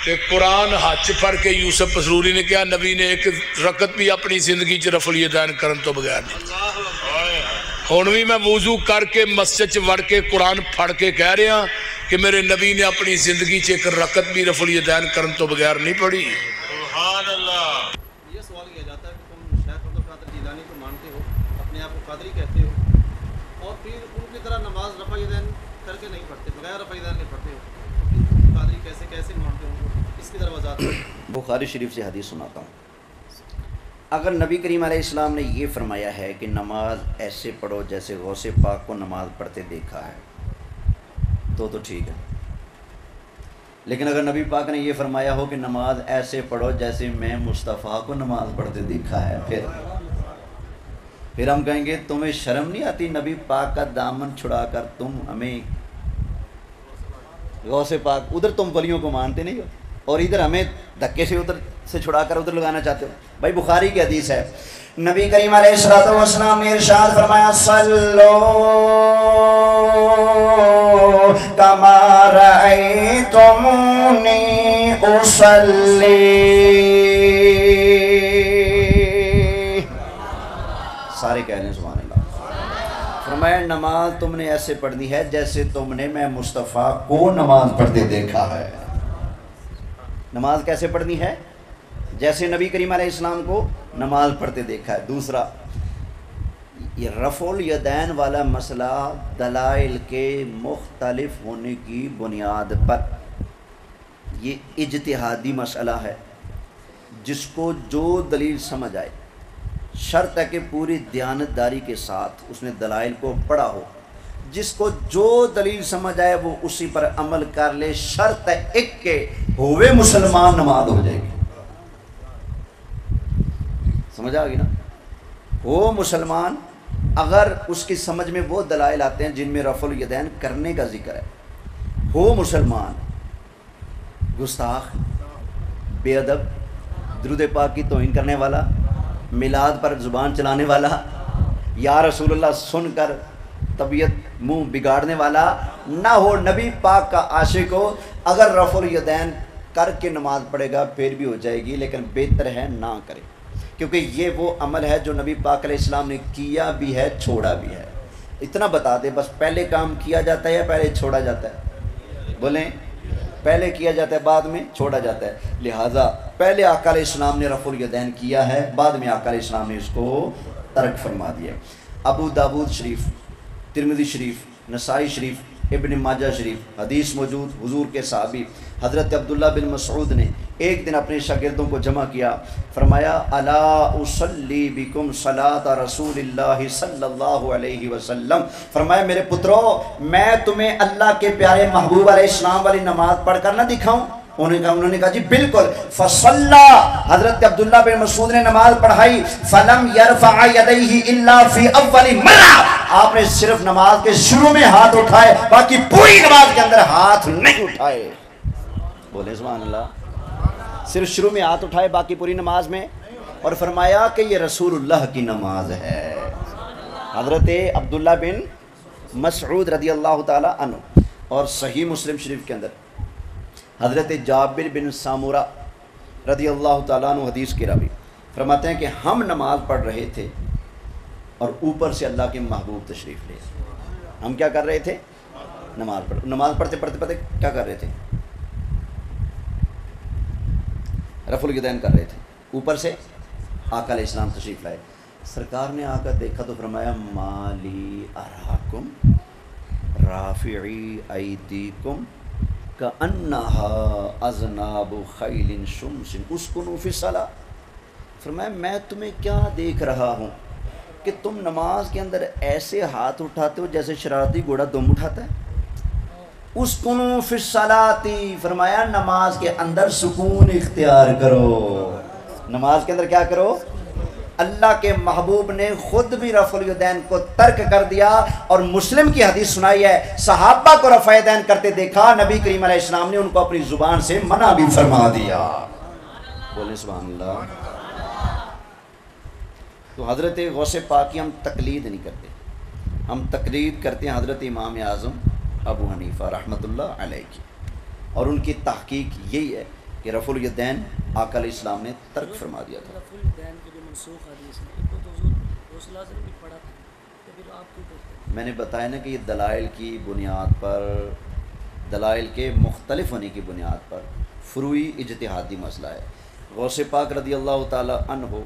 کہ قرآن ہاتھ پڑھ کے یوسف پسروری نے کہا نبی نے ایک رکعت بھی اپنی زندگی چ رفع الیدین کرن تو بغیر نہیں. ہن بھی میں وضو کر کے مسجد چ وڑ کے قرآن پڑھ کے کہہ رہا کہ میرے نبی نے اپنی زندگی چ ایک رکعت بھی رفع الیدین کرن تو بغیر نہیں پڑھی. سبحان اللہ. یہ سوال کیا جاتا ہے کہ تم شیخ عبد القادر جیلانی کو مانتے ہو، اپنے آپ کو قادری کہتے ہو، اور پھر ان کی طرح نماز رفع الیدین کر کے نہیں پڑھتے، بغیر رفع الیدین کے پڑھتے ہو. قادری کیسے مانتے ہو؟ اس کی طرح وضاحت. بخاری شریف سے حدیث سناتا ہوں. اگر نبی کریم علیہ السلام نے یہ فرمایا ہے کہ نماز ایسے پڑھو جیسے غوث پاک کو نماز پڑھتے دیکھا ہے تو ٹھیک ہے، لیکن اگر نبی پاک نے یہ فرمایا ہو کہ نماز ایسے پڑھو جیسے میں مصطفیٰ کو نماز پڑھتے دیکھا ہے، پھر ہم کہیں گے تمہیں شرم نہیں آتی نبی پاک کا دامن چھڑا کر تم ہمیں غوث پاک، ادھر تم ولیوں کو مانتے نہیں ہو اور ادھر ہمیں دھکے سے ادھر سے چھڑا کر ادھر لگانا چاہتے ہو. بھائی بخاری کی حدیث ہے، نبی کریم علیہ الصلوۃ والسلام نے ارشاد فرمایا صلو کما رأیتمونی اصلی. سارے کہہ رہے ہیں سبحان اللہ. فرمایا نماز تم نے ایسے پڑھنی ہے جیسے تم نے میں مصطفیٰ کو نماز پڑھتے دیکھا ہے. نماز کیسے پڑھنی ہے؟ جیسے نبی کریم علیہ السلام کو نماز پڑھتے دیکھا ہے. دوسرا، یہ رفع الیدین والا مسئلہ دلائل کے مختلف ہونے کی بنیاد پر یہ اجتہادی مسئلہ ہے. جس کو جو دلیل سمجھ آئے، شرط ہے کہ پوری دیانتداری کے ساتھ اس نے دلائل کو پڑھا ہو. جس کو جو دلیل سمجھ آئے وہ اسی پر عمل کر لے. شرط ہے ایک کہ ہوئے مسلمان نماز ہو جائے گی. سمجھ آ گئی نا؟ ہو مسلمان، اگر اس کی سمجھ میں وہ دلائل آتے ہیں جن میں رفع الیدین کرنے کا ذکر ہے، ہو مسلمان گستاخ، بے ادب، درود پاک کی توہین کرنے والا، میلاد پر زبان چلانے والا، یا رسول اللہ سن کر طبیعت منہ بگاڑنے والا نہ ہو، نبی پاک کا عاشق ہو. اگر رفع الیدین کر کے نماز پڑھے گا پھر بھی ہو جائے گی، لیکن بہتر ہے نہ کرے، کیونکہ یہ وہ عمل ہے جو نبی پاک علیہ السلام نے کیا بھی ہے چھوڑا بھی ہے. اتنا بتا دے بس، پہلے کام کیا جاتا ہے یا پہلے چھوڑا جاتا ہے؟ بولیں، پہلے کیا جاتا ہے بعد میں چھوڑا جاتا ہے. لہٰذا پہلے آقا علیہ السلام نے رفع الیدین کیا ہے، بعد میں آقا علیہ السلام نے اس کو ترک فرما دیا. ابو داود شریف، ترمذی شریف، نسائی شریف، ابن ماجہ شریف حدیث موجود. حضور کے صحابی حضرت عبداللہ بن مسعود نے ایک دن اپنے شاگردوں کو جمع کیا، فرمایا الا اصلی بکم صلاۃ رسول اللہ صلی اللہ علیہ وسلم. فرمایا میرے پترو، میں تمہیں اللہ کے پیارے محبوب علیہ السلام والی نماز پڑھ کر نہ دکھاؤں؟ انہوں نے کہا جی بالکل. فصلی، حضرت عبداللہ بن مسعود نے نماز پڑھائی. فلم یرفع یدیہ الا فی اول مرہ، آپ نے صرف نماز کے شروع میں ہاتھ اٹھائے، باقی پوری نماز کے اندر ہاتھ نہیں اٹھائے. بولے سبحان اللہ. صرف شروع میں ہاتھ اٹھائے، باقی پوری نماز میں. اور فرمایا کہ یہ رسول اللہ کی نماز ہے. حضرت عبداللہ بن مسعود رضی اللہ تعالی عنہ. اور صحیح مسلم شریف کے اندر حضرت جابر بن سامورہ رضی اللہ تعالیٰ عنہ حدیث کے راوی فرماتے ہیں کہ ہم نماز پڑھ رہے تھے اور اوپر سے اللہ کے محبوب تشریف لے. ہم کیا کر رہے تھے؟ نماز پڑھتے کیا کر رہے تھے؟ رفع الیدین کر رہے تھے. اوپر سے آقا علیہ السلام تشریف لائے. سرکار نے آ کر دیکھا تو فرمایا مالی اراکم رافعی ایدیکم کأنہا اذناب خیل شمس اسکنوا فی الصلاۃ. فرمایا میں تمہیں کیا دیکھ رہا ہوں کہ تم نماز کے اندر ایسے ہاتھ اٹھاتے ہو جیسے شرارتی گھوڑا دم اٹھاتا ہے. اسکنوا فی الصلاۃ، فرمایا نماز کے اندر سکون اختیار کرو. نماز کے اندر کیا کرو؟ اللہ کے محبوب نے خود بھی رفع الیدین کو ترک کر دیا. اور مسلم کی حدیث سنائی ہے، صحابہ کو رفع الیدین کرتے دیکھا، نبی کریم علیہ السلام نے ان کو اپنی زبان سے منع بھی فرما دیا. بولیں سبحان اللہ. تو حضرت غوث پاک کی ہم تقلید نہیں کرتے، ہم تقلید کرتے ہیں حضرت امام اعظم ابو حنیفہ رحمۃ اللہ علیہ کی. اور ان کی تحقیق یہی ہے کہ رفع الیدین آقا علیہ السلام نے ترک فرما دیا تھا. رفع الیدین کی جو منسوخ حدیث ہے ان کو تو حضور غسل اعظم بھی پڑھا تھا، تو پھر آپ کیوں کرتے ہیں؟ میں نے بتایا نا کہ یہ دلائل کی بنیاد پر، دلائل کے مختلف ہونے کی بنیاد پر فروعی اجتہادی مسئلہ ہے. غوث پاک رضی اللہ تعالی عنہ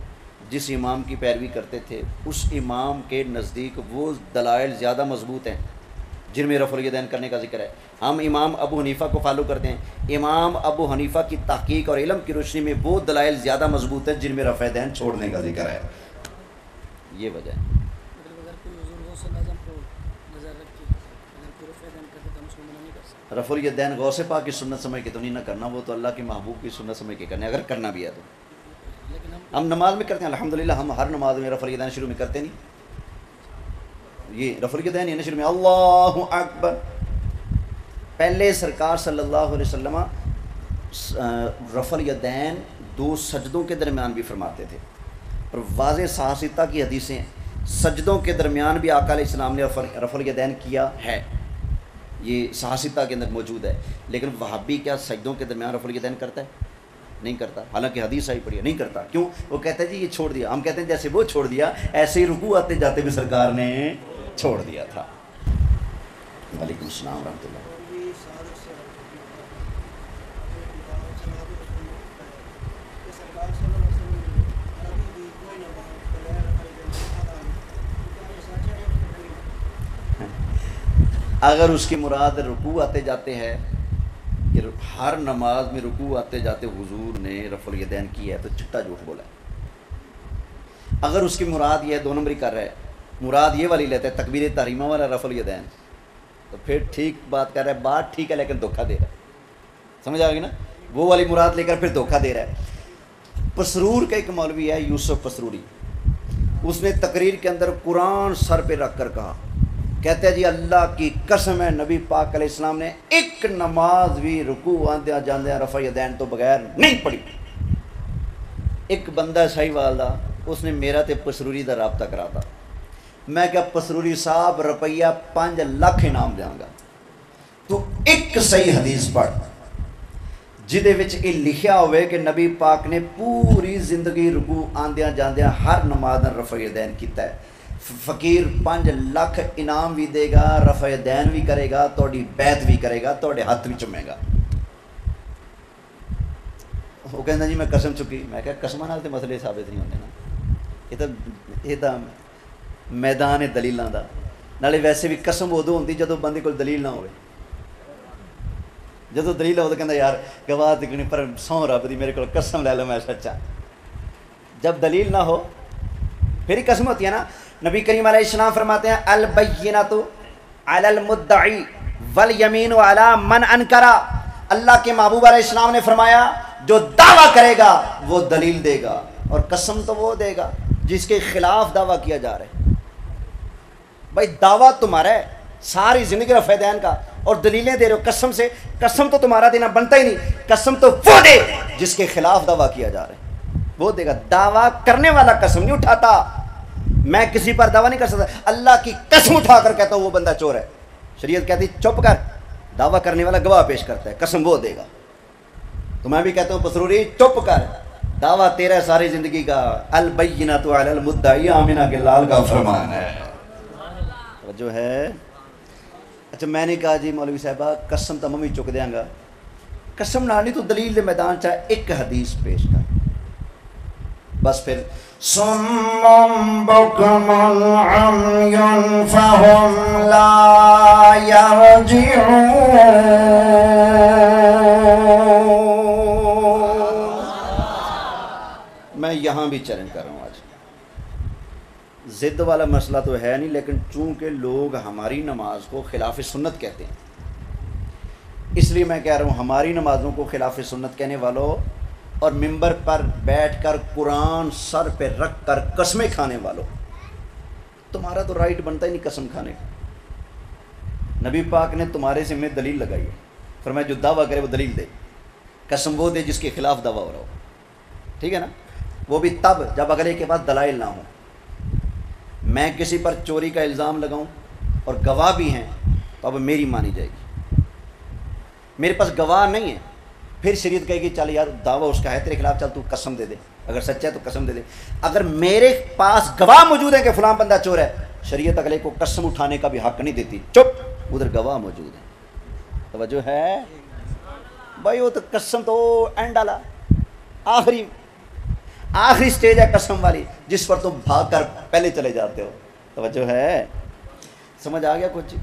جس امام کی پیروی کرتے تھے اس امام کے نزدیک وہ دلائل زیادہ مضبوط ہیں جن میں رفع الیدین کرنے کا ذکر ہے. ہم امام ابو حنیفہ کو فالو کرتے ہیں. امام ابو حنیفہ کی تحقیق اور علم کی روشنی میں وہ دلائل زیادہ مضبوط ہیں جن میں رفع الیدین چھوڑنے کا ذکر ہے. یہ وجہ ہے. مطلب اگر کوئی حضور غسل اعظم کو نظر رکھ کے اگر کوئی رفع الیدین کرتے تو ہم اس کو منع نہیں کر سکتے. رفع الیدین غوث پاک کی سنت سمجھ کے تو نہیں نہ کرنا، وہ تو اللہ کے محبوب کی سنت سمجھ کے کرنا ہے اگر کرنا بھی ہے تو. لیکن ہم نماز میں کرتے ہیں الحمدللہ، ہم ہر نماز میں رفع الیدین شروع میں کرتے نہیں. یہ رفع الیدین یہ شروع میں اللہ اکبر. پہلے سرکار صلی اللہ علیہ وسلم رفع الیدین 2 سجدوں کے درمیان بھی فرماتے تھے، اور واضح صحاح کی حدیثیں سجدوں کے درمیان بھی آقا علیہ السلام نے رفع الیدین کیا ہے، یہ صحاح کے اندر موجود ہے. لیکن وہابی کیا سجدوں کے درمیان رفع الیدین کرتا ہے؟ نہیں کرتا. حالانکہ حدیث آئی پڑی ہے نہیں کرتا. کیوں؟ وہ کہتا ہے جی یہ چھوڑ دیا. ہم کہتے ہیں جیسے وہ چھوڑ دیا ایسے ہی رکوع آتے جاتے بھی سرکار نے چھوڑ دیا تھا. وعلیکم السلام ورحمۃ اللہ. اگر اس کی مراد رکوع آتے جاتے ہیں کہ ہر نماز میں رکوع آتے جاتے حضور نے رفع الیدین کی ہے تو چٹا جھوٹ بولا ہے. اگر اس کی مراد یہ 2 نمبری کر رہا ہے، مراد یہ والی لیتا ہے تکبیر تحریمہ والا رفع الیدین، تو پھر ٹھیک بات کر رہا ہے، بات ٹھیک ہے لیکن دھوکہ دے رہا ہے. سمجھ آ گئی نا؟ وہ والی مراد لے کر پھر دھوکہ دے رہا ہے. پسرور کا ایک مولوی ہے یوسف پسروری، اس نے تقریر کے اندر قرآن سر پہ رکھ کر کہا، کہتے ہیں جی اللہ کی قسم ہے نبی پاک علیہ السلام نے ایک نماز بھی رکوع آندیا جاندیا رفع الیدین تو بغیر نہیں پڑھی. ایک بندہ صحیح والدہ اس نے میرا تے پسروری دا رابطہ کرا تھا. میں کہا پسروری صاحب روپیہ 5 لاکھ انعام دیاں گا تو ایک صحیح حدیث پڑھ جدے وچ یہ لکھیا ہوئے کہ نبی پاک نے پوری زندگی رکوع آندیا جاندیا ہر نماز دا رفع الیدین کیتا ہے. فقیر 5 لاکھ انعام بھی دے گا، رفع الیدین بھی کرے گا، توڑی بیعت بھی کرے گا، توڑے ہاتھ بھی چومے گا. وہ کہنا جی میں قسم چکی. میں کہا قسماں نال تے مسئلے ثابت نہیں ہوندے نا، یہ تو میدان ہے دلیلاں دا. نالے ویسے بھی قسم ادو ہوندی جدو بندے کول دلیل نہ ہوئے. جدو دلیل ہو تو کہندا یار گواہ دکھنی پر سو رب دی میرے کول قسم لے لو میں سچا. جب دلیل نہ ہو پھر ہی قسم ہوتی ہے نا. نبی کریم علیہ السلام فرماتے ہیں البینۃ علی المدعی والیمین علی من انکر. اللہ کے محبوب علیہ السلام نے فرمایا جو دعویٰ کرے گا وہ دلیل دے گا، اور قسم تو وہ دے گا جس کے خلاف دعویٰ کیا جا رہا ہے. بھائی دعویٰ تمہارا ہے ساری زندگی رفع الیدین کا، اور دلیلیں دے رہے ہو قسم سے. قسم تو تمہارا دینا بنتا ہی نہیں. قسم تو وہ دے جس کے خلاف دعویٰ کیا جا رہا ہے، وہ دے گا. دعویٰ کرنے والا قسم نہیں اٹھاتا. میں کسی پر دعویٰ نہیں کر سکتا، اللہ کی قسم اٹھا کر کہتا ہوں وہ بندہ چور ہے. شریعت کہتی چپ کر، دعویٰ کرنے والا گواہ پیش کرتا ہے، قسم وہ دے گا. تو میں بھی کہتا ہوں پسروری چپ کر، دعویٰ تیرا ساری زندگی کا. البینۃ علی المدعی آمنہ کے لال کا فرمان ہے جو ہے. اچھا میں نے کہا جی مولوی صاحبہ قسم تو میں چک دیاں گا. قسم نہ نہیں تو دلیل دے میدان چاہے ایک حدیث پیش کر بس. پھر صم بكم عمي فهم لا يرجعون. میں یہاں بھی چیلنج کر رہا ہوں آج. ضد والا مسئلہ تو ہے نہیں، لیکن چونکہ لوگ ہماری نماز کو خلاف سنت کہتے ہیں اس لیے میں کہہ رہا ہوں ہماری نمازوں کو خلاف سنت کہنے والوں اور ممبر پر بیٹھ کر قرآن سر پہ رکھ کر قسمیں کھانے والوں، تمہارا تو رائٹ بنتا ہی نہیں قسم کھانے کا. نبی پاک نے تمہارے سے میں دلیل لگائی ہے، فرمایا جو دعویٰ کرے وہ دلیل دے. قسم وہ دے جس کے خلاف دعویٰ ہو رہا ہو. ٹھیک ہے نا؟ وہ بھی تب جب اگلے کے پاس دلائل نہ ہوں. میں کسی پر چوری کا الزام لگاؤں اور گواہ بھی ہیں تو اب میری مانی جائے گی. میرے پاس گواہ نہیں ہے پھر شریعت کہے گی چل یار دعویٰ اس کا ہے تیرے خلاف، چل تو قسم دے دے، اگر سچا ہے تو قسم دے دے۔ اگر میرے پاس گواہ موجود ہے کہ فلاں بندہ چور ہے، شریعت اگلے کو قسم اٹھانے کا بھی حق نہیں دیتی، چپ، ادھر گواہ موجود ہے۔ توجہ ہے بھائی، وہ تو قسم تو اینڈ والا آخری سٹیج ہے قسم والی، جس پر تم بھاگ کر پہلے چلے جاتے ہو۔ توجہ ہے، سمجھ آ گیا کچھ؟